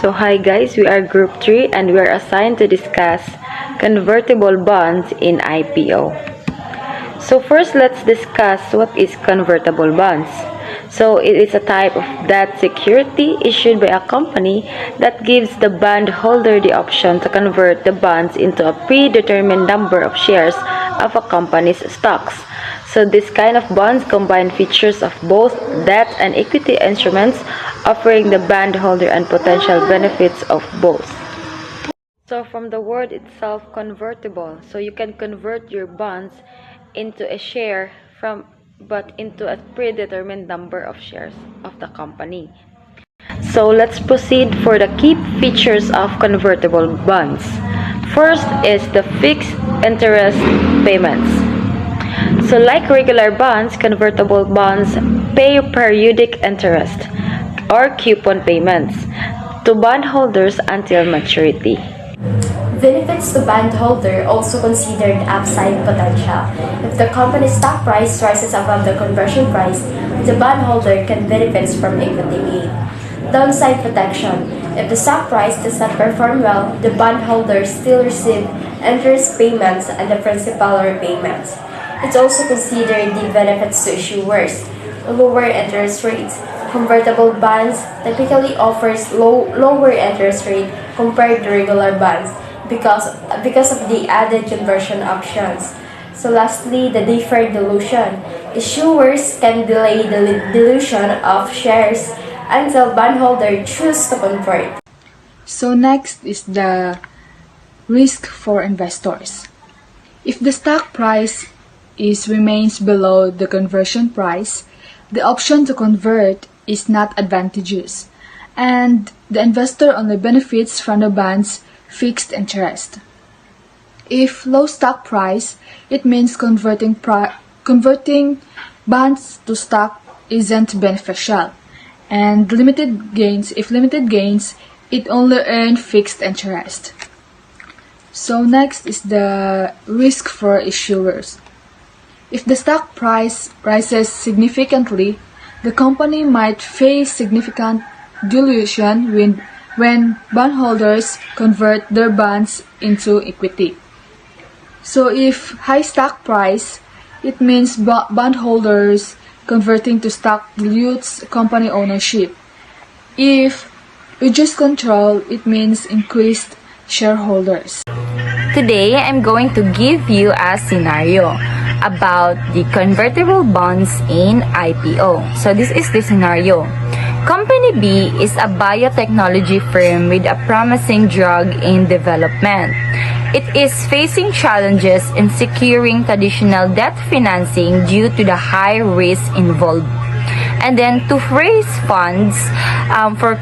So hi guys, we are group 3 and we are assigned to discuss convertible bonds in IPO. So first let's discuss what is convertible bonds. So it is a type of debt security issued by a company that gives the bondholder the option to convert the bonds into a predetermined number of shares of a company's stocks. So this kind of bonds combine features of both debt and equity instruments, offering the bondholder and potential benefits of both. So from the word itself, convertible, so you can convert your bonds into a share but into a predetermined number of shares of the company. So let's proceed for the key features of convertible bonds. First is the fixed interest payments. So like regular bonds, convertible bonds pay periodic interest or coupon payments to bondholders until maturity. Benefits to bondholder also considered upside potential. If the company's stock price rises above the conversion price, the bondholder can benefit from equity gain. Downside protection. If the stock price does not perform well, the bondholder still receive interest payments and the principal repayments. It's also considered the benefits to issuers. Lower interest rates. Convertible bonds typically offers lower interest rate compared to regular bonds because of the added conversion options. So lastly, the deferred dilution. Issuers can delay the dilution of shares until bondholder choose to convert. So next is the risk for investors. If the stock price remains below the conversion price, the option to convert is not advantageous, and the investor only benefits from the bond's fixed interest. If low stock price, it means converting bonds to stock isn't beneficial, and limited gains, it only earn fixed interest. So next is the risk for issuers. If the stock price rises significantly, the company might face significant dilution when bondholders convert their bonds into equity. So if high stock price, it means bondholders converting to stock dilutes company ownership. If reduced control, it means increased shareholders. Today, I'm going to give you a scenario about the convertible bonds in IPO. So this is the scenario. Company B is a biotechnology firm with a promising drug in development. It is facing challenges in securing traditional debt financing due to the high risk involved. And then to raise funds for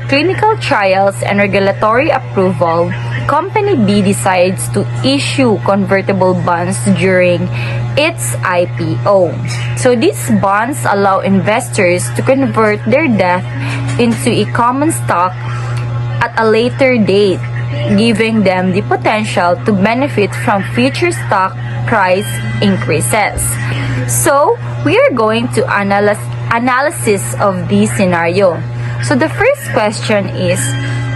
clinical trials and regulatory approval, Company B decides to issue convertible bonds during its IPO. So these bonds allow investors to convert their debt into a common stock at a later date, giving them the potential to benefit from future stock price increases. So we are going to analysis of this scenario. So the first question is,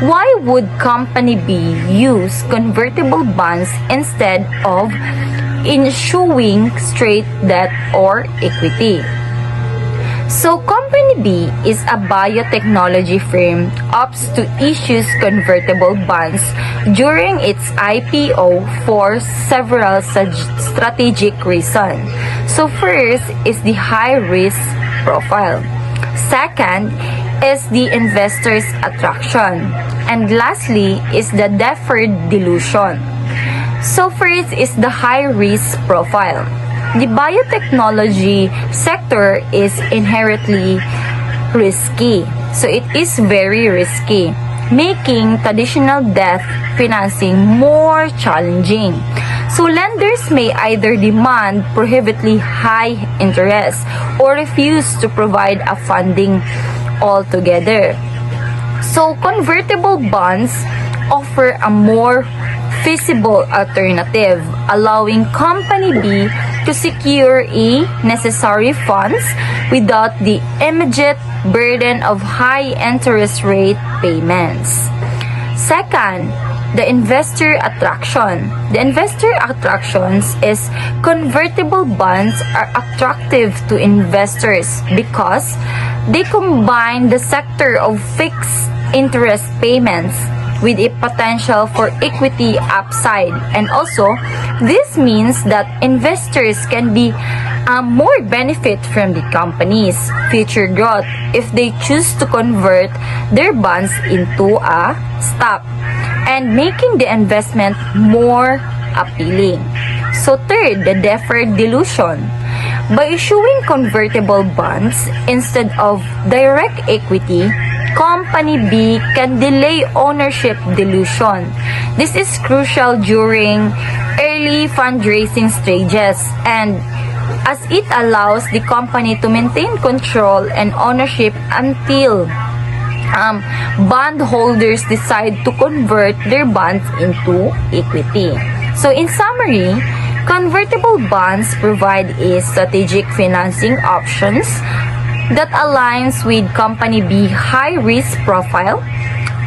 why would Company B use convertible bonds instead of issuing straight debt or equity? So Company B is a biotechnology firm opts to issue convertible bonds during its IPO for several strategic reasons. So first is the high risk profile. Second is the investor's attraction. And lastly is the deferred dilution. So first is the high risk profile. The biotechnology sector is inherently risky. So it is very risky, making traditional debt financing more challenging. So lenders may either demand prohibitively high interest or refuse to provide a funding altogether. So convertible bonds offer a more feasible alternative, allowing Company B to secure necessary funds without the immediate burden of high interest rate payments. Second, the investor attraction. The investor attractions is convertible bonds are attractive to investors because they combine the sector of fixed interest payments with a potential for equity upside, and also this means that investors can be more benefit from the company's future growth if they choose to convert their bonds into a stock, and making the investment more appealing. So third, the deferred dilution. By issuing convertible bonds instead of direct equity, Company B can delay ownership dilution. This is crucial during early fundraising stages, and as it allows the company to maintain control and ownership until bondholders decide to convert their bonds into equity. So in summary, convertible bonds provide a strategic financing options that aligns with Company B high risk profile,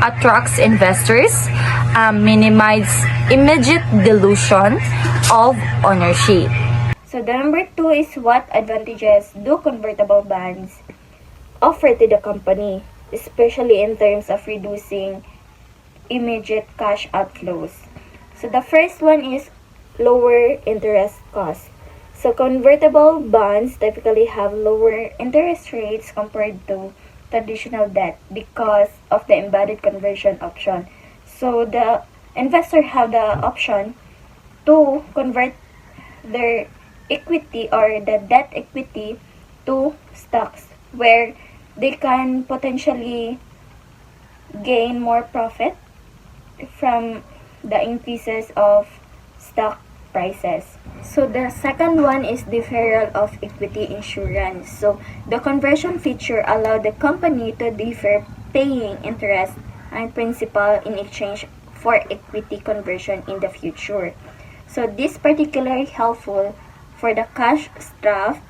attracts investors, minimize immediate dilution of ownership. So the number 2 is what advantages do convertible bonds offer to the company, especially in terms of reducing immediate cash outflows. So the first one is lower interest cost. So convertible bonds typically have lower interest rates compared to traditional debt because of the embedded conversion option. So the investor have the option to convert their equity or the debt equity to stocks where they can potentially gain more profit from the increases of stock prices. So the second one is deferral of equity insurance. So the conversion feature allowed the company to defer paying interest and principal in exchange for equity conversion in the future. So this particularly helpful for the cash-strapped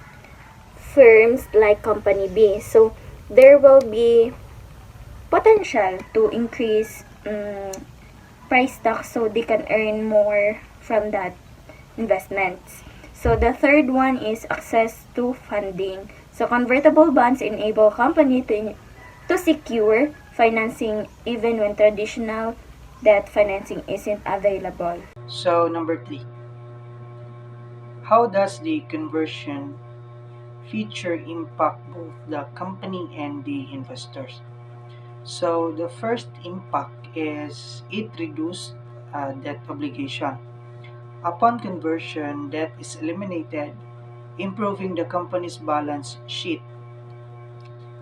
firms like Company B. So there will be potential to increase price stock so they can earn more from that investments. So the third one is access to funding. So convertible bonds enable company to secure financing even when traditional debt financing isn't available. So number 3, how does the conversion feature impact both the company and the investors? So the first impact is it reduced debt obligation. Upon conversion, debt is eliminated, improving the company's balance sheet.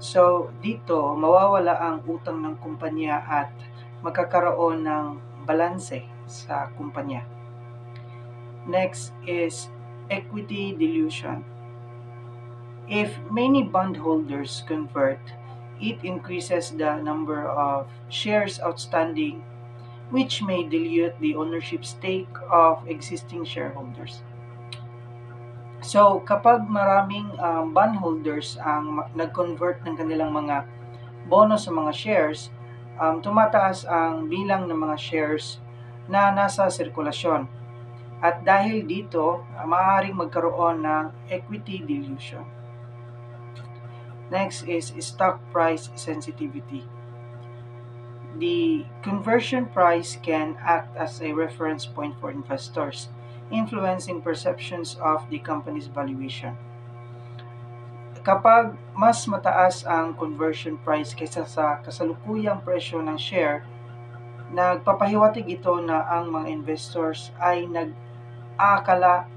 So dito, mawawala ang utang ng kumpanya at magkakaroon ng balanse sa kumpanya. Next is equity dilution. If many bondholders convert, it increases the number of shares outstanding, which may dilute the ownership stake of existing shareholders. So, kapag maraming bondholders ang nag-convert ng kanilang mga bonus sa mga shares, tumataas ang bilang ng mga shares na nasa sirkulasyon. At dahil dito, maaaring magkaroon ng equity dilution. Next is stock price sensitivity. The conversion price can act as a reference point for investors, influencing perceptions of the company's valuation. Kapag mas mataas ang conversion price kaysa sa kasalukuyang presyo ng share, nagpapahiwatig ito na ang mga investors ay nag-aakala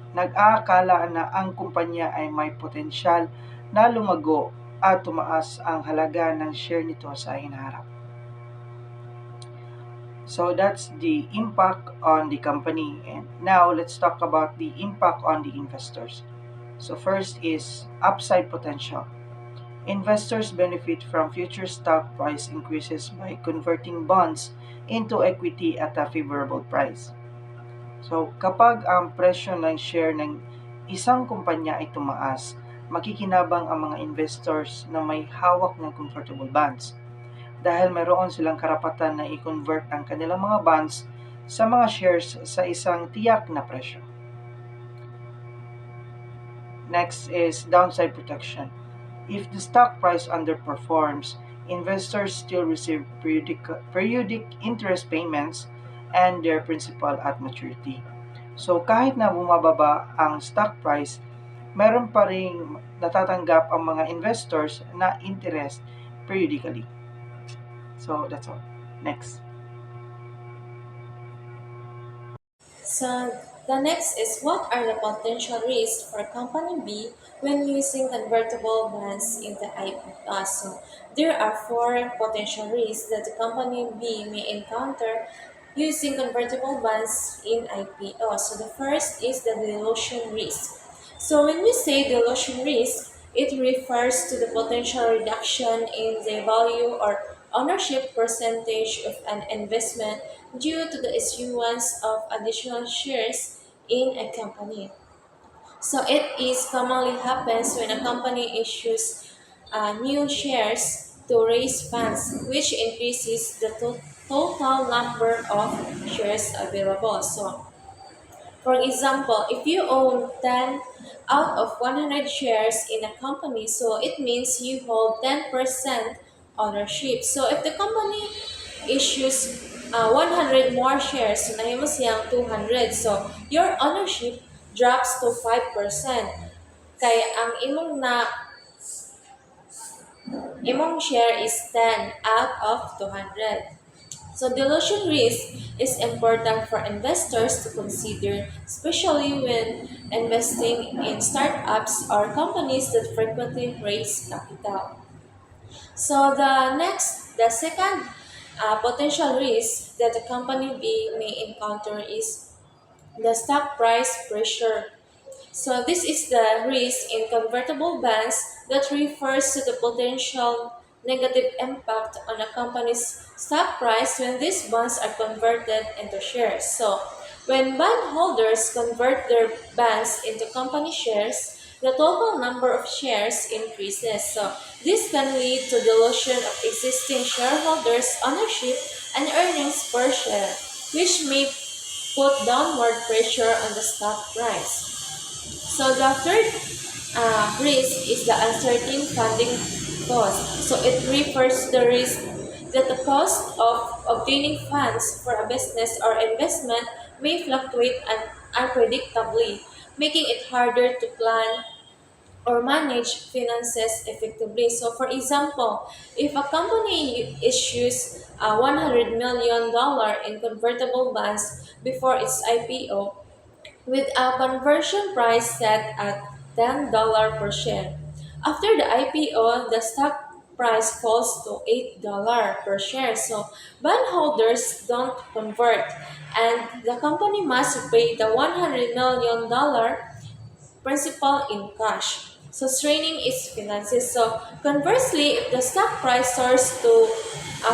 na ang kumpanya ay may potensyal na lumago at tumaas ang halaga ng share nito sa hinaharap. So that's the impact on the company. And now let's talk about the impact on the investors. So first is upside potential. Investors benefit from future stock price increases by converting bonds into equity at a favorable price. So kapag ang presyo ng share ng isang kumpanya ay tumaas, makikinabang ang mga investors na may hawak ng convertible bonds dahil mayroon silang karapatan na i-convert ang kanilang mga bonds sa mga shares sa isang tiyak na presyo. Next is downside protection. If the stock price underperforms, investors still receive periodic interest payments and their principal at maturity. So kahit na bumababa ang stock price, meron pa ring natatanggap ang mga investors na interest periodically. So that's all. Next. So the next is what are the potential risks for company B when using convertible bonds in the IPO? So there are four potential risks that the company B may encounter using convertible bonds in IPO. So the first is the dilution risk. So when we say dilution risk, it refers to the potential reduction in the value or ownership percentage of an investment due to the issuance of additional shares in a company. So it is commonly happens when a company issues new shares to raise funds, which increases the total number of shares available. So for example, if you own 10 out of 100 shares in a company, so it means you hold 10% ownership. So if the company issues 100 more shares, so na mo siyang 200. So your ownership drops to 5%. Kaya ang imong share is 10 out of 200. So dilution risk is important for investors to consider, especially when investing in startups or companies that frequently raise capital. So the second potential risk that a company B may encounter is the stock price pressure. So this is the risk in convertible bonds that refers to the potential negative impact on a company's stock price when these bonds are converted into shares. So when bondholders convert their bonds into company shares, the total number of shares increases. So this can lead to dilution of existing shareholders' ownership and earnings per share, which may put downward pressure on the stock price. So the third risk is the uncertain funding cost. So it refers to the risk that the cost of obtaining funds for a business or investment may fluctuate unpredictably, making it harder to plan or manage finances effectively. So, for example, if a company issues $100 million in convertible bonds before its IPO, with a conversion price set at $10 per share. After the IPO, the stock price falls to $8 per share. So bondholders don't convert, and the company must pay the $100 million principal in cash. So straining its finances. So conversely, if the stock price soars to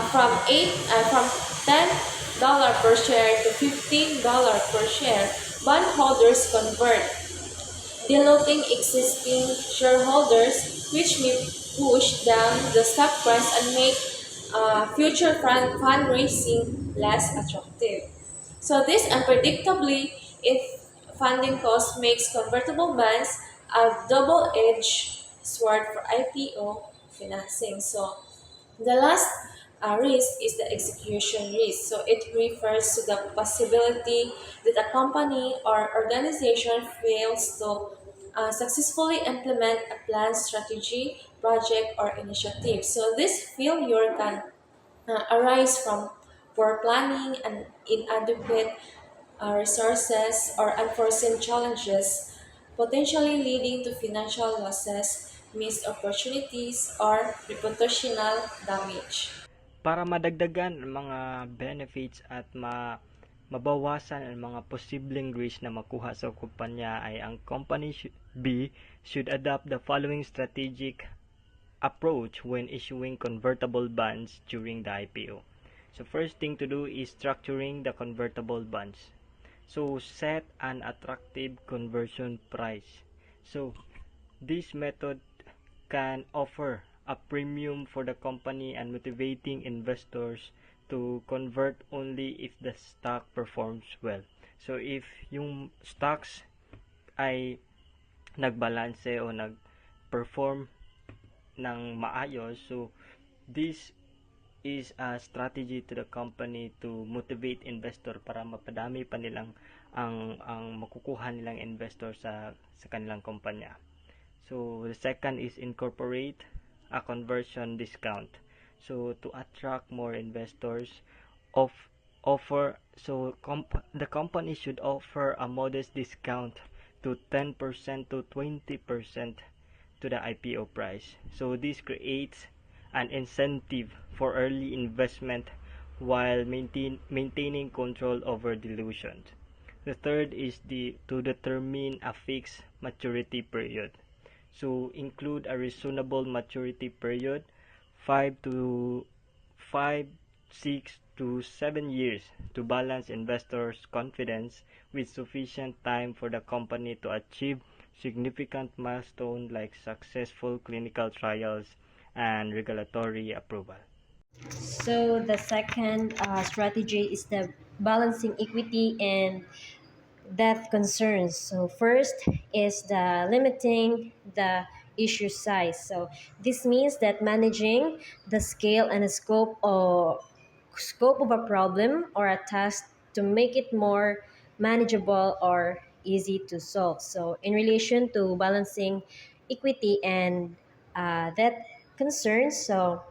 from $10 per share to $15 per share, bondholders convert, diluting existing shareholders, which may push down the stock price and make future fundraising less attractive. So this unpredictably, if funding cost makes convertible bonds a double-edged sword for IPO financing. So the last risk is the execution risk. So it refers to the possibility that a company or organization fails to successfully implement a planned strategy, project, or initiative. So this failure can arise from poor planning and inadequate resources or unforeseen challenges, potentially leading to financial losses, missed opportunities, or reputational damage. Para madagdagan ang mga benefits at mabawasan ang mga posibleng risk na makuha sa kumpanya ay ang company B should adopt the following strategic approach when issuing convertible bonds during the IPO. So first thing to do is structuring the convertible bonds. So set an attractive conversion price. So this method can offer a premium for the company and motivating investors to convert only if the stock performs well. So if yung stocks ay nagbalanse o nag-perform ng maayos, so this is a strategy to the company to motivate investor para mapadami pa nilang ang makukuha nilang investor sa kanilang kumpanya. So the second is incorporate a conversion discount. So to attract more investors, of offer so the company should offer a modest discount to 10% to 20% to the IPO price. So this creates an incentive for early investment while maintaining control over dilution. The third is to determine a fixed maturity period. So include a reasonable maturity period, 6 to 7 years, to balance investors' confidence with sufficient time for the company to achieve significant milestones like successful clinical trials and regulatory approval. So the second strategy is the balancing equity and debt concerns. So first is the limiting the issue size. So this means that managing the scale and the scope of a problem or a task to make it more manageable or easy to solve. So in relation to balancing equity and debt concerns, so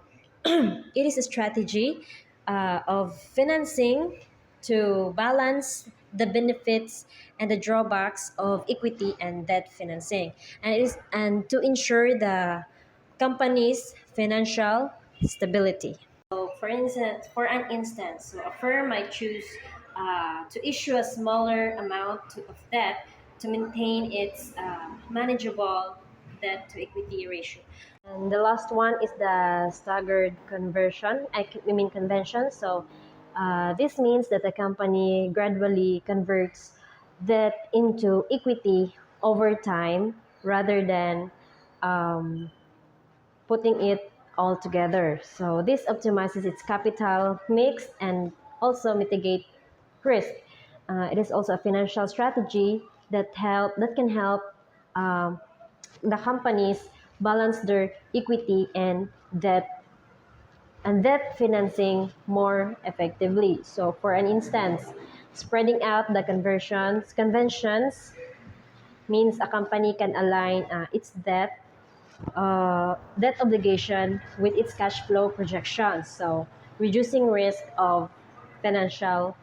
it is a strategy of financing to balance the benefits and the drawbacks of equity and debt financing, and to ensure the company's financial stability. So, for an instance, so a firm might choose to issue a smaller amount of debt to maintain its manageable debt to equity ratio. And the last one is the staggered conversion. I mean convention. So this means that the company gradually converts debt into equity over time rather than um, putting it all together. So this optimizes its capital mix and also mitigate risk. It is also a financial strategy that can help um, the companies balance their equity and debt financing more effectively. So for an instance, spreading out the conventions means a company can align its debt obligation with its cash flow projections, so reducing risk of financial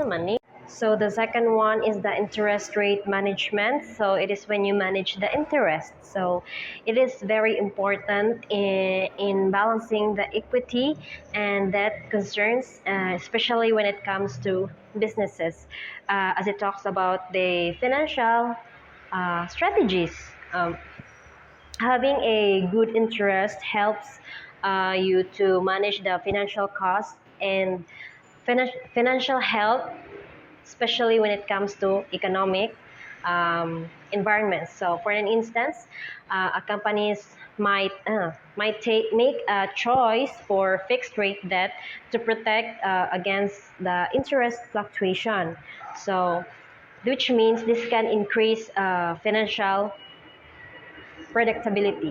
money. So the second one is the interest rate management. So it is when you manage the interest. So it is very important in balancing the equity and debt concerns, especially when it comes to businesses, as it talks about the financial strategies. Having a good interest helps you to manage the financial cost and financial health, especially when it comes to economic environments. So, for an instance, a companies make a choice for fixed rate debt to protect against the interest fluctuation. So, which means this can increase financial predictability.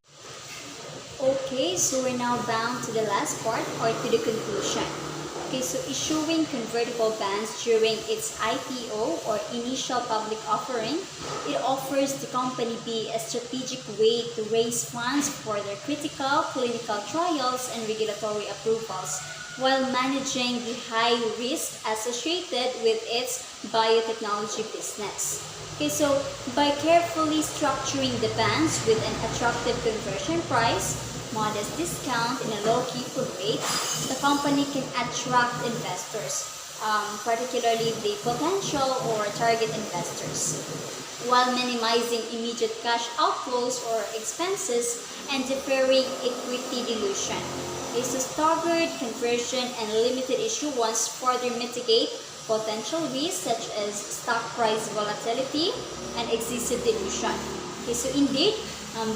Okay, so we're now bound to the last part or to the conclusion. Okay, so issuing convertible bonds during its IPO or initial public offering, it offers the company B a strategic way to raise funds for their critical clinical trials and regulatory approvals while managing the high risk associated with its biotechnology business. Okay, so by carefully structuring the bonds with an attractive conversion price, modest discount, and a low coupon rate, the company can attract investors, particularly the potential or target investors, while minimizing immediate cash outflows or expenses and deferring equity dilution. Okay, so staggered conversion and limited issuance further mitigate potential risks such as stock price volatility and excessive dilution. Okay, so indeed,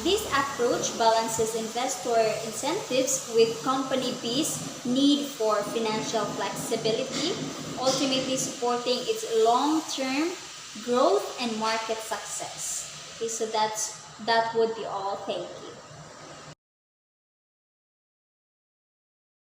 this approach balances investor incentives with company B's need for financial flexibility, ultimately supporting its long-term growth and market success. Okay, so that would be all. Thank you.